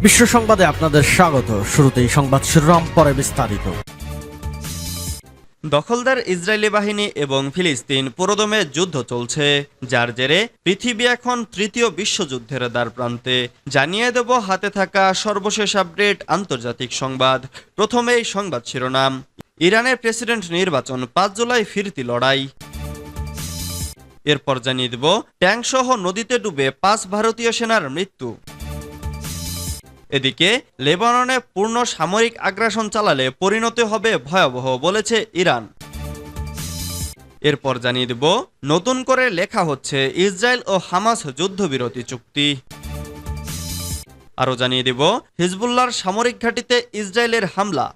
বিশ্ব সংবাদে আপনাদের স্বাগত। শুরুতেই সংবাদ শিরোনাম, পরে বিস্তারিত। দখলদার ইসরায়েলি বাহিনী এবং ফিলিস্তিন পুরোদমে যুদ্ধ চলছে, যার জেরে পৃথিবী এখন তৃতীয় বিশ্বযুদ্ধের দ্বারপ্রান্তে। জানিয়ে দেব হাতে থাকা সর্বশেষ আপডেট আন্তর্জাতিক সংবাদ। প্রথমেই সংবাদ শিরোনাম। ইরানের প্রেসিডেন্ট নির্বাচন, 5 জুলাই ফিরতি লড়াই। এরপর জানিয়ে দেব ট্যাঙ্কসহ নদীতে ডুবে 5 ভারতীয় সেনার মৃত্যু। এদিকে লেবাননে পূর্ণ সামরিক আগ্রাসন চালালে পরিণতি হবে ভয়াবহ, বলেছে ইরান। এরপর জানিয়ে দেব নতুন করে লেখা হচ্ছে ইসরায়েল ও হামাস যুদ্ধবিরতি চুক্তি। আরও জানিয়ে দেব হিজবুল্লাহর সামরিক ঘাঁটিতে ইসরায়েলের হামলা।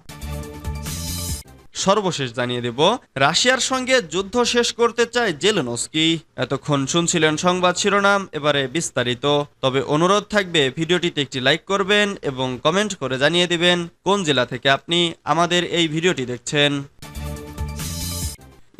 সর্বশেষ জানিয়ে দেব রাশিয়ার সঙ্গে যুদ্ধ শেষ করতে চায় জেলেনস্কি। এতক্ষণ শুনছিলেন সংবাদ শিরোনাম, এবারে বিস্তারিত। তবে অনুরোধ থাকবে ভিডিওটিতে একটি লাইক করবেন এবং কমেন্ট করে জানিয়ে দিবেন কোন জেলা থেকে আপনি আমাদের এই ভিডিওটি দেখছেন।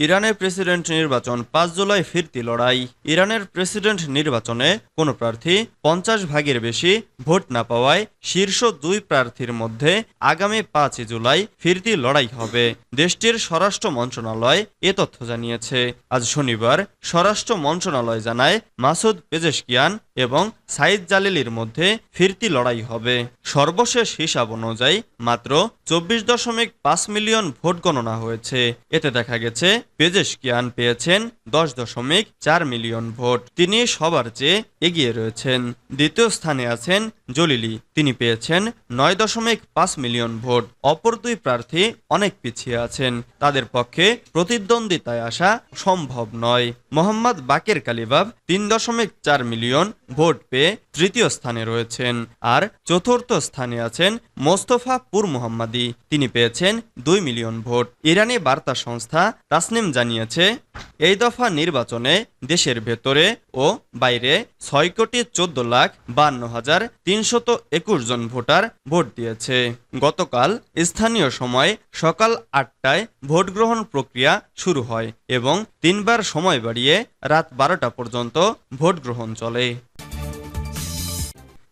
ইরানের প্রেসিডেন্ট নির্বাচন, 5 জুলাই ফিরতি লড়াই। ইরানের প্রেসিডেন্ট নির্বাচনে কোনো প্রার্থী 50 ভাগের বেশি ভোট না পাওয়ায় শীর্ষ 2 প্রার্থীর মধ্যে আগামী 5 জুলাই ফিরতি লড়াই হবে। দেশটির স্বরাষ্ট্র মন্ত্রণালয় এ তথ্য জানিয়েছে। আজ শনিবার স্বরাষ্ট্র মন্ত্রণালয় জানায় মাসুদ পেজেশকিয়ান এবং সাইদ জালিলির মধ্যে ফিরতি লড়াই হবে। সর্বশেষ হিসাব অনুযায়ী মাত্র 24.5 মিলিয়ন ভোট গণনা হয়েছে। এতে দেখা গেছে পেজেশকিয়ান পেয়েছেন 10.4 মিলিয়ন ভোট। তিনি সবার চেয়ে এগিয়ে রয়েছেন। দ্বিতীয় স্থানে আছেন জলিলি, তিনি পেয়েছেন 9.5 মিলিয়ন ভোট। অপর 2 প্রার্থী অনেক পিছিয়ে আছেন, তাদের পক্ষে প্রতিদ্বন্দ্বিতায় আসা সম্ভব নয়। মোহাম্মদ বাকের কালিবাব 3.4 মিলিয়ন ভোট পেয়ে তৃতীয় স্থানে রয়েছেন, আর চতুর্থ স্থানে আছেন মোস্তফা পুর মোহাম্মদী, তিনি পেয়েছেন 2 মিলিয়ন ভোট। ইরানি বার্তা সংস্থা তাসনিম জানিয়েছে এই দফা নির্বাচনে দেশের ভেতরে ও বাইরে 6,14,52,321 জন ভোটার ভোট দিয়েছে। গতকাল স্থানীয় সময় সকাল 8টায় ভোট গ্রহণ প্রক্রিয়া শুরু হয় এবং 3 বার সময় বাড়িয়ে রাত 12টা পর্যন্ত ভোট গ্রহণ চলে।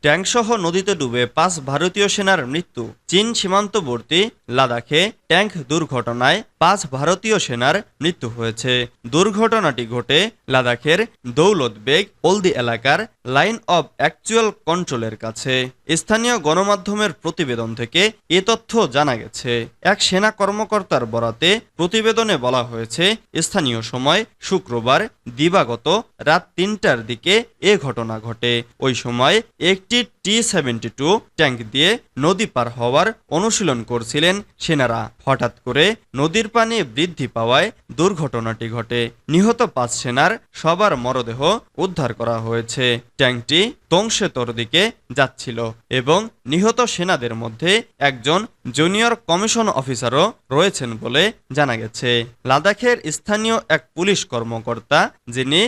ট্যাঙ্কসহ নদীতে ডুবে 5 ভারতীয় সেনার মৃত্যু। চীন সীমান্তবর্তী লাদাখে ট্যাঙ্ক দুর্ঘটনায় 5 ভারতীয় সেনার মৃত্যু হয়েছে। দুর্ঘটনাটি ঘটে লাদাখের দৌলতবেগ ওলদি এলাকার লাইন অব অ্যাকচুয়াল কন্ট্রোলের কাছে। স্থানীয় গণমাধ্যমের প্রতিবেদন থেকে এ তথ্য জানা গেছে। এক সেনা কর্মকর্তার বরাতে প্রতিবেদনে বলা হয়েছে, স্থানীয় সময় শুক্রবার দিবাগত রাত 3টার দিকে এ ঘটনা ঘটে। ওই সময় একটি T-72 ট্যাঙ্ক দিয়ে নদী পার হওয়ার অনুশীলন করছিলেন সেনারা। হঠাৎ করে নদীর পানি বৃদ্ধি পাওয়ায় দুর্ঘটনাটি ঘটে। নিহত 5 সেনার সবার মরদেহ উদ্ধার করা হয়েছে। ট্যাঙ্কটি তংশেতর দিকে যাচ্ছিল এবং নিহত সেনাদের মধ্যে একজন জুনিয়র কমিশন অফিসারও রয়েছেন বলে জানা গেছে। লাদাখের স্থানীয় এক পুলিশ কর্মকর্তা, যিনি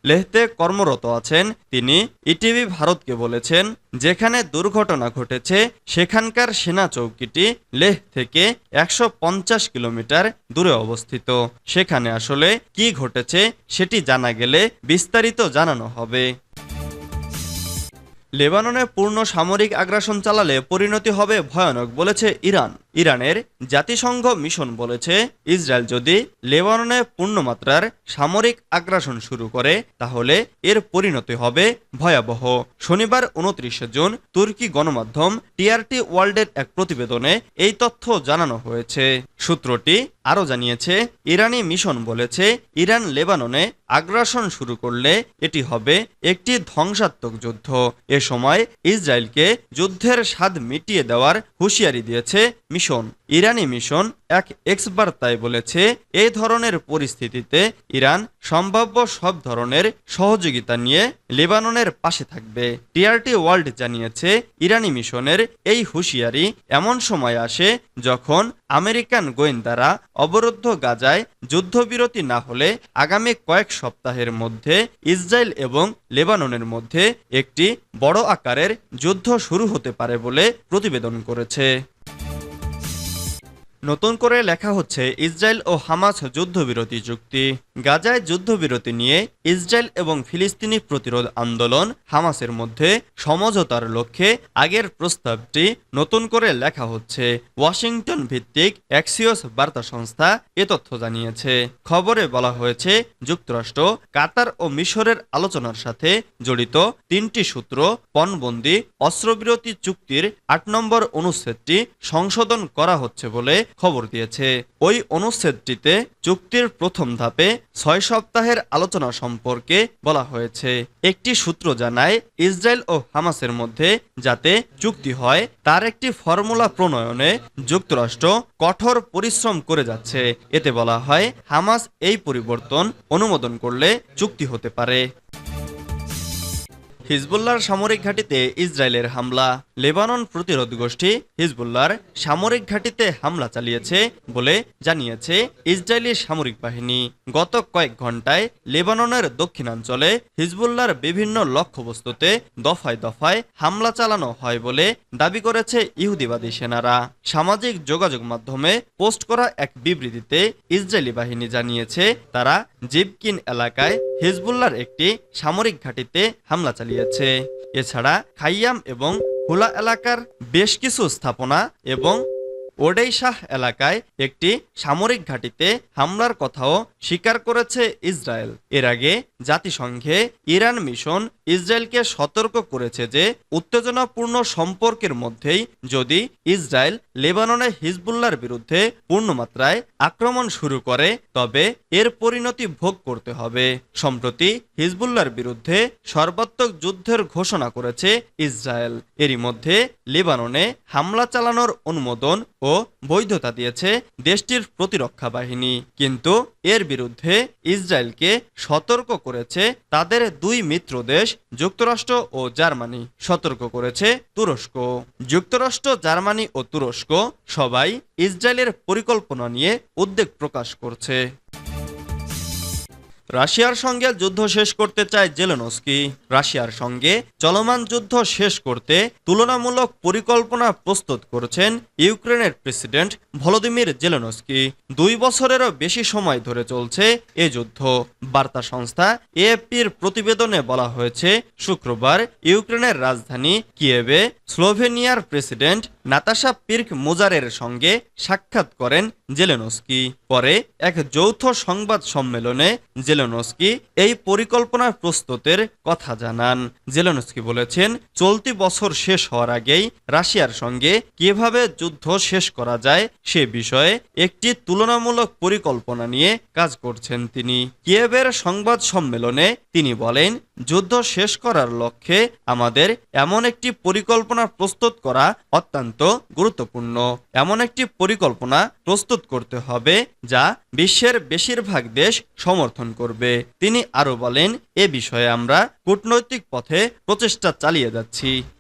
লেহতে কর্মরত আছেন, তিনি ইটিভি ভারতকে বলেছেন, যেখানে দুর্ঘটনা ঘটেছে সেখানকার সেনা চৌকিটি লেহ থেকে 150 কিলোমিটার দূরে অবস্থিত। সেখানে আসলে কি ঘটেছে সেটি জানা গেলে বিস্তারিত জানানো হবে। লেবাননে পূর্ণ সামরিক আগ্রাসন চালালে পরিণতি হবে ভয়ানক, বলেছে ইরান। ইরানের জাতিসংঘ মিশন বলেছে, ইসরায়েল যদি লেবাননে পূর্ণমাত্রার সামরিক আগ্রাসন শুরু করে তাহলে এর পরিণতি হবে ভয়াবহ। শনিবার 29 জুন তুর্কি গণমাধ্যম টিআরটি ওয়ার্ল্ডের এক প্রতিবেদনে এই তথ্য জানানো হয়েছে। সূত্রটি আরও জানিয়েছে, ইরানি মিশন বলেছে, ইরান লেবাননে আগ্রাসন শুরু করলে এটি হবে একটি ধ্বংসাত্মক যুদ্ধ। এ সময় ইসরায়েলকে যুদ্ধের স্বাদ মিটিয়ে দেওয়ার হুঁশিয়ারি দিয়েছে মিশন। ইরানি মিশন এক এক্স বার্তায় বলেছে, এই ধরনের পরিস্থিতিতে ইরান সম্ভাব্য সব ধরনের সহযোগিতা নিয়ে লেবাননের পাশে থাকবে। টিআরটি ওয়ার্ল্ড জানিয়েছে, ইরানি মিশনের এই হুঁশিয়ারি এমন সময় আসে যখন আমেরিকান গোয়েন্দারা অবরুদ্ধ গাজায় যুদ্ধবিরতি না হলে আগামী কয়েক সপ্তাহের মধ্যে ইসরায়েল এবং লেবাননের মধ্যে একটি বড় আকারের যুদ্ধ শুরু হতে পারে বলে প্রতিবেদন করেছে। নতুন করে লেখা হচ্ছে ইসরায়েল ও হামাস যুদ্ধবিরতি চুক্তি। গাজায় যুদ্ধবিরতি নিয়ে ইসরায়েল এবং ফিলিস্তিনি প্রতিরোধ আন্দোলন হামাসের মধ্যে সমঝোতার লক্ষ্যে আগের প্রস্তাবটি নতুন করে লেখা হচ্ছে। ওয়াশিংটন ভিত্তিক অ্যাক্সিওস বার্তা সংস্থা এ তথ্য জানিয়েছে। খবরে বলা হয়েছে, যুক্তরাষ্ট্র, কাতার ও মিশরের আলোচনার সাথে জড়িত 3টি সূত্র পণবন্দি অস্ত্রবিরতি চুক্তির 8 নম্বর অনুচ্ছেদটি সংশোধন করা হচ্ছে বলে খবর দিয়েছে। ওই অনুচ্ছেদটিতে চুক্তির প্রথম ধাপে 6 সপ্তাহের আলোচনা সম্পর্কে বলা হয়েছে। একটি সূত্র জানায়, ইসরায়েল ও হামাসের মধ্যে যাতে চুক্তি হয় তার একটি ফর্মুলা প্রণয়নে যুক্তরাষ্ট্র কঠোর পরিশ্রম করে যাচ্ছে। এতে বলা হয়, হামাস এই পরিবর্তন অনুমোদন করলে চুক্তি হতে পারে। হিজবুল্লাহর সামরিক ঘাঁটিতে ইসরায়েলের হামলা। লেবানন প্রতিরোধ গোষ্ঠী হিজবুল্লাহর সামরিক ঘাঁটিতে হামলা চালিয়েছে বলে জানিয়েছে ইসরায়েলি সামরিক বাহিনী। গত কয়েক ঘন্টায় লেবাননের দক্ষিণাঞ্চলে হিজবুল্লাহর বিভিন্ন লক্ষ্যবস্তুতে দফায় দফায় হামলা চালানো হয় বলে দাবি করেছে ইহুদিবাদী সেনারা। সামাজিক যোগাযোগ মাধ্যমে পোস্ট করা এক বিবৃতিতে ইসরায়েলি বাহিনী জানিয়েছে, তারা জিবকিন এলাকায় হিজবুল্লাহর একটি সামরিক ঘাঁটিতে হামলা চালিয়েছে। এছাড়া খাইয়াম এবং হুলা এলাকার বেশ কিছু স্থাপনা এবং ওডেইশাহ এলাকায় একটি সামরিক ঘাঁটিতে হামলার কথাও স্বীকার করেছে ইসরায়েল। এর আগে জাতিসংঘে ইরান মিশন ইসরায়েলকে সতর্ক করেছে যে উত্তেজনাপূর্ণ সম্পর্কের মধ্যেই যদি ইসরায়েল লেবাননে হিজবুল্লাহর বিরুদ্ধে পূর্ণমাত্রায় আক্রমণ শুরু করে তবে এর পরিণতি ভোগ করতে হবে। সম্প্রতি হিজবুল্লাহর বিরুদ্ধে সর্বাত্মক যুদ্ধের ঘোষণা করেছে ইসরায়েল। এরই মধ্যে লেবাননে হামলা চালানোর অনুমোদন ও বৈধতা দিয়েছে দেশটির প্রতিরক্ষা বাহিনী। কিন্তু এর বিরুদ্ধে ইসরায়েলকে সতর্ক করেছে তাদের 2 মিত্র দেশ যুক্তরাষ্ট্র ও জার্মানি। সতর্ক করেছে তুরস্ক। যুক্তরাষ্ট্র, জার্মানি ও তুরস্ক সবাই ইসরায়েলের পরিকল্পনা নিয়ে উদ্বেগ প্রকাশ করছে। রাশিয়ার সঙ্গে যুদ্ধ শেষ করতে চায় জেলেনস্কি। রাশিয়ার সঙ্গে চলমান যুদ্ধ শেষ করতে তুলনামূলক পরিকল্পনা প্রস্তুত করেছেন ইউক্রেনের প্রেসিডেন্ট ভলোদিমির জেলেনস্কি। 2 বছরেরও বেশি সময় ধরে চলছে এ যুদ্ধ। বার্তা সংস্থা এএফপির প্রতিবেদনে বলা হয়েছে, শুক্রবার ইউক্রেনের রাজধানী কিয়েভে স্লোভেনিয়ার প্রেসিডেন্ট নাতাশা পির্ক মুজারের সঙ্গে সাক্ষাৎ করেন জেলেনস্কি। পরে এক যৌথ সংবাদ সম্মেলনে জেলেনস্কি এই পরিকল্পনা প্রস্তুতের কথা জানান। জেলেনস্কি বলেছেন, চলতি বছর শেষ হওয়ার আগেই রাশিয়ার সঙ্গে কিভাবে যুদ্ধ শেষ করা যায় সে বিষয়ে একটি তুলনামূলক পরিকল্পনা নিয়ে কাজ করছেন তিনি। কিয়েভের সংবাদ সম্মেলনে তিনি বলেন, যুদ্ধ শেষ করার লক্ষ্যে আমাদের এমন একটি পরিকল্পনা প্রস্তুত করা অত্যন্ত গুরুত্বপূর্ণ। এমন একটি পরিকল্পনা প্রস্তুত করতে হবে যা বিশ্বের বেশিরভাগ দেশ সমর্থন করবে। তিনি আরো বলেন, এ বিষয়ে আমরা কূটনৈতিক পথে প্রচেষ্টা চালিয়ে যাচ্ছি।